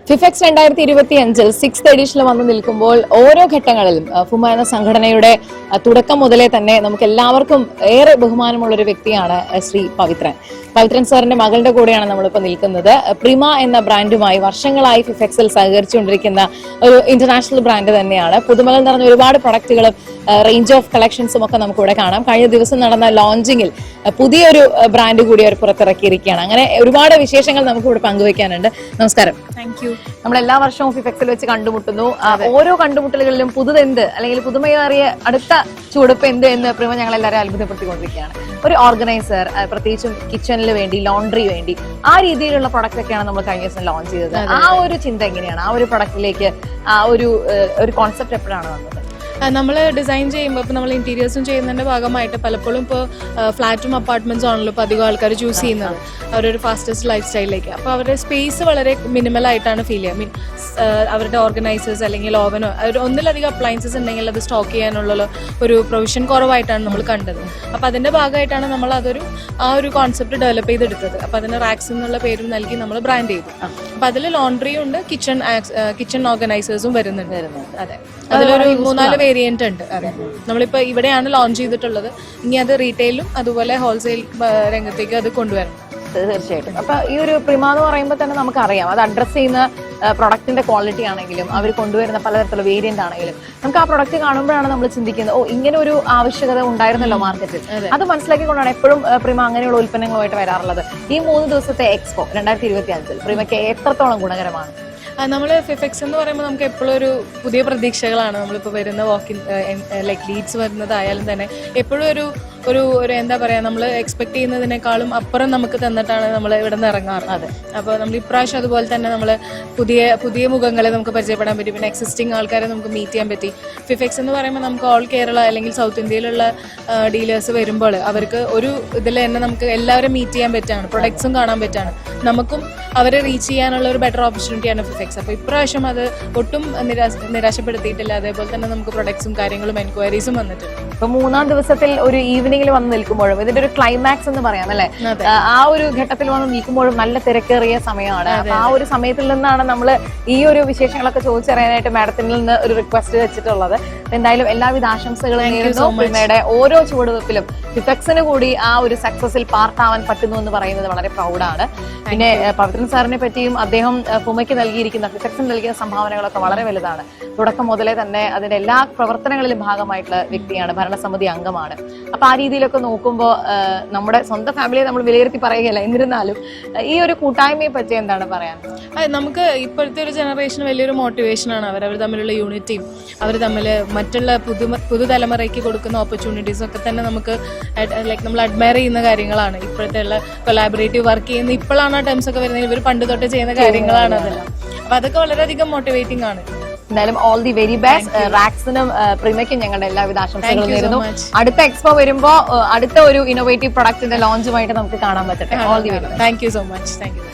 ഫിഫെക്സ് 2025 6th എഡിഷനിൽ വന്നു നിൽക്കുമ്പോൾ ഓരോ ഘട്ടങ്ങളിലും ഫുമ എന്ന സംഘടനയുടെ തുടക്കം മുതലേ തന്നെ നമുക്ക് എല്ലാവർക്കും ഏറെ ബഹുമാനമുള്ള ഒരു വ്യക്തിയാണ് ശ്രീ പവിത്രൻ സാറിന്റെ മകളുടെ കൂടെയാണ് നമ്മളിപ്പോൾ നിൽക്കുന്നത്. പ്രിമ എന്ന ബ്രാൻഡുമായി വർഷങ്ങളായി ഫിഫെക്സിൽ സഹകരിച്ചുകൊണ്ടിരിക്കുന്ന ഒരു ഇന്റർനാഷണൽ ബ്രാൻഡ് തന്നെയാണ്. പുതുമകൾ നിറഞ്ഞ ഒരുപാട് പ്രൊഡക്റ്റുകളും റേഞ്ച് ഓഫ് കളക്ഷൻസും ഒക്കെ നമുക്കിവിടെ കാണാം. കഴിഞ്ഞ ദിവസം നടന്ന ലോഞ്ചിങ്ങിൽ പുതിയൊരു ബ്രാൻഡ് കൂടി അവർ പുറത്തിറക്കിയിരിക്കുകയാണ്. അങ്ങനെ ഒരുപാട് വിശേഷങ്ങൾ നമുക്ക് ഇവിടെ പങ്കുവയ്ക്കാനുണ്ട്. നമസ്കാരം. Thank you. നമ്മൾ എല്ലാ വർഷവും ഫിഫെക്സിൽ വെച്ച് കണ്ടുമുട്ടുന്നു. ഓരോ കണ്ടുമുട്ടലുകളിലും പുതുതെന്ത് അല്ലെങ്കിൽ പുതുമയേറിയ അടുത്ത ചുവടുപ്പ് എന്ത് എന്ന് പ്രിമ ഞങ്ങൾ എല്ലാവരും അത്ഭുതപ്പെടുത്തിക്കൊണ്ടിരിക്കുകയാണ്. ഒരു ഓർഗനൈസർ, പ്രത്യേകിച്ചും കിച്ചണിൽ വേണ്ടി, ലോണ്ടറി വേണ്ടി, ആ രീതിയിലുള്ള പ്രൊഡക്റ്റ് ഒക്കെയാണ് നമ്മൾ കഴിഞ്ഞ ദിവസം ലോഞ്ച് ചെയ്തത്. ആ ഒരു ചിന്ത എങ്ങനെയാണ്, ആ ഒരു പ്രൊഡക്റ്റിലേക്ക് ആ ഒരു കോൺസെപ്റ്റ് എപ്പോഴാണ് വന്നത്? നമ്മൾ ഡിസൈൻ ചെയ്യുമ്പോൾ ഇപ്പോൾ നമ്മൾ ഇന്റീരിയേഴ്സും ചെയ്യുന്നതിന്റെ ഭാഗമായിട്ട് പലപ്പോഴും ഇപ്പോൾ ഫ്ലാറ്റും അപ്പാർട്ട്മെന്റ്സും ആണല്ലോ ഇപ്പോൾ അധികം ആൾക്കാർ ചൂസ് ചെയ്യുന്നത് അവരൊരു ഫാസ്റ്റസ്റ്റ് ലൈഫ് സ്റ്റൈലിലേക്ക്. അപ്പോൾ അവരുടെ സ്പേസ് വളരെ മിനിമലായിട്ടാണ് ഫീൽ ചെയ്യുക. മീൻ അവരുടെ ഓർഗനൈസേഴ്സ് അല്ലെങ്കിൽ ഓവനോ ഒന്നിലധികം അപ്ലയൻസസ് ഉണ്ടെങ്കിൽ അത് സ്റ്റോക്ക് ചെയ്യാനുള്ള ഒരു പ്രൊവിഷൻ കുറവായിട്ടാണ് നമ്മൾ കണ്ടത്. അപ്പോൾ അതിന്റെ ഭാഗമായിട്ടാണ് നമ്മൾ ആ ഒരു കോൺസെപ്റ്റ് ഡെവലപ്പ് ചെയ്തെടുത്തത്. അപ്പോൾ അതിന് റാക്സ് എന്നുള്ള പേരും നൽകി നമ്മൾ ബ്രാൻഡ് ചെയ്തു. അപ്പോൾ അതിൽ ലോണ്ടറിയും ഉണ്ട്, കിച്ചൺ ഓർഗനൈസേഴ്സും വരുന്നുണ്ട്. അതെ, അതിലൊരു 3-4 വേരിയന്റ് ഉണ്ട്. അതെ, നമ്മളിപ്പോൾ ഇവിടെയാണ് ലോഞ്ച് ചെയ്തിട്ടുള്ളത്. ഇനി അത് റീറ്റെയിലും അതുപോലെ ഹോൾസെയിൽ രംഗത്തേക്ക് അത് കൊണ്ടുവരണം. തീർച്ചയായിട്ടും. അപ്പൊ ഈ ഒരു പ്രിമ എന്ന് പറയുമ്പോൾ തന്നെ നമുക്കറിയാം, അത് അഡ്രസ് ചെയ്യുന്ന പ്രൊഡക്റ്റിന്റെ ക്വാളിറ്റി ആണെങ്കിലും അവർ കൊണ്ടുവരുന്ന പലതരത്തിലുള്ള വേരിയന്റ് ആണെങ്കിലും നമുക്ക് ആ പ്രൊഡക്റ്റ് കാണുമ്പോഴാണ് നമ്മൾ ചിന്തിക്കുന്നത്, ഇങ്ങനെ ഒരു ആവശ്യകത ഉണ്ടായിരുന്നല്ലോ മാർക്കറ്റിൽ. അത് മനസ്സിലാക്കിക്കൊണ്ടാണ് എപ്പോഴും പ്രിമ അങ്ങനെയുള്ള ഉൽപ്പന്നങ്ങളുമായിട്ട് വരാറുള്ളത്. ഈ 3 ദിവസത്തെ എക്സ്പോ 2025 പ്രിമയ്ക്ക് എത്രത്തോളം ഗുണകരമാണ്? നമ്മൾ ഫിഫെക്സ് എന്ന് പറയുമ്പോൾ നമുക്ക് എപ്പോഴും ഒരു പുതിയ പ്രതീക്ഷകളാണ്. നമ്മളിപ്പോൾ വരുന്ന വാക്കിൻ ലൈക്ക് ലീഡ്സ് വരുന്നതായാലും തന്നെ എപ്പോഴും ഒരു എന്താ പറയുക, നമ്മൾ എക്സ്പെക്ട് ചെയ്യുന്നതിനേക്കാളും അപ്പുറം നമുക്ക് തന്നിട്ടാണ് നമ്മൾ ഇവിടെ നിന്ന് ഇറങ്ങാറ്. അതെ, അപ്പോൾ നമ്മൾ ഇപ്രാവശ്യം അതുപോലെ തന്നെ നമ്മൾ പുതിയ മുഖങ്ങളെ നമുക്ക് പരിചയപ്പെടാൻ പറ്റി. പിന്നെ എക്സിസ്റ്റിംഗ് ആൾക്കാരെ നമുക്ക് മീറ്റ് ചെയ്യാൻ പറ്റി. ഫിഫെക്സ് എന്ന് പറയുമ്പോൾ നമുക്ക് ഓൾ കേരള അല്ലെങ്കിൽ സൗത്ത് ഇന്ത്യയിലുള്ള ഡീലേഴ്സ് വരുമ്പോൾ അവർക്ക് ഒരു ഇതിൽ തന്നെ നമുക്ക് എല്ലാവരും മീറ്റ് ചെയ്യാൻ പറ്റാണ്, പ്രൊഡക്ട്സും കാണാൻ പറ്റാണ്. നമുക്കും അവരെ റീച്ച് ചെയ്യാനുള്ള ഒരു ബെറ്റർ ഓപ്പർച്യൂണിറ്റിയാണ് ഫിഫെക്സ്. അപ്പോൾ ഇപ്രാവശ്യം അത് ഒട്ടും നിരാശപ്പെടുത്തിയിട്ടില്ല. അതേപോലെ തന്നെ നമുക്ക് പ്രൊഡക്ട്സും കാര്യങ്ങളും എൻക്വയറീസും വന്നിട്ടുണ്ട്. ഇപ്പൊ 3-ാം ദിവസത്തിൽ ഒരു ഈവനിങ്ങിൽ വന്ന് നിൽക്കുമ്പോഴും ഇതിന്റെ ഒരു ക്ലൈമാക്സ് എന്ന് പറയാം അല്ലെ, ആ ഒരു ഘട്ടത്തിൽ വന്ന് നിൽക്കുമ്പോഴും നല്ല തിരക്കേറിയ സമയമാണ്. ആ ഒരു സമയത്തിൽ നിന്നാണ് നമ്മൾ ഈ ഒരു വിശേഷങ്ങളൊക്കെ ചോദിച്ചറിയാനായിട്ട് മാഡത്തിൽ നിന്ന് ഒരു റിക്വസ്റ്റ് വെച്ചിട്ടുള്ളത്. എന്തായാലും എല്ലാവിധ ആശംസകളും നേരുന്നു. പ്രിമയുടെ ഓരോ ചുവടുവെപ്പിലും ഫിഫെക്സിന് കൂടി ആ ഒരു സക്സസിൽ പാർട്ടാവാൻ പറ്റുന്നു എന്ന് പറയുന്നത് വളരെ പ്രൗഡാണ്. പിന്നെ പവിത്രൻ സാറിനെ പറ്റിയും അദ്ദേഹം ഫുമയ്ക്ക് നൽകിയിരിക്കുന്ന, ഫിഫെക്സിന് നൽകിയ സംഭാവനകളൊക്കെ വളരെ വലുതാണ്. തുടക്കം മുതലേ തന്നെ അതിന്റെ എല്ലാ പ്രവർത്തനങ്ങളിലും ഭാഗമായിട്ടുള്ള വ്യക്തിയാണ്, ഭരണസമിതി അംഗമാണ്. അപ്പൊ ആ രീതിയിലൊക്കെ നോക്കുമ്പോൾ നമ്മുടെ സ്വന്തം ഫാമിലിയെ നമ്മൾ വിലയിരുത്തി പറയുകയല്ല, എന്നിരുന്നാലും ഈ ഒരു കൂട്ടായ്മയെ പറ്റി എന്താണ് പറയാൻ? നമുക്ക് ഇപ്പോഴത്തെ ഒരു ജനറേഷൻ വലിയൊരു മോട്ടിവേഷനാണ്. അവർ തമ്മിലുള്ള യൂണിറ്റിയും അവർ തമ്മിൽ മറ്റുള്ള പുതുതലമുറയ്ക്ക് കൊടുക്കുന്ന ഓപ്പർച്യൂണിറ്റീസും ഒക്കെ തന്നെ നമുക്ക് ലൈക്ക് നമ്മൾ അഡ്മയർ ചെയ്യുന്ന കാര്യങ്ങളാണ്. ഇപ്പോഴത്തെ ഉള്ള കൊലാബറേറ്റീവ് വർക്ക് ചെയ്യുന്ന ഇപ്പോഴാണ് ആ ടേംസ് ഒക്കെ വരുന്നത്. ഇവർ പണ്ട് തൊട്ട് ചെയ്യുന്ന കാര്യങ്ങളാണ് അതെല്ലാം. അപ്പൊ അതൊക്കെ വളരെയധികം മോട്ടിവേറ്റിംഗ് ആണ്. എന്തായാലും ഓൾ ദി വെരി ബെസ്റ്റ്. റാക്സിനും പ്രിമയ്ക്കും ഞങ്ങളുടെ എല്ലാവിധ ആശംസകളും നേരുന്നു. അടുത്ത എക്സ്പോ വരുമ്പോ അടുത്ത ഒരു ഇന്നോവേറ്റീവ് പ്രൊഡക്റ്റിന്റെ ലോഞ്ചുമായിട്ട് നമുക്ക് കാണാൻ പറ്റട്ടെ. All the very. Thank you so much. Thank U.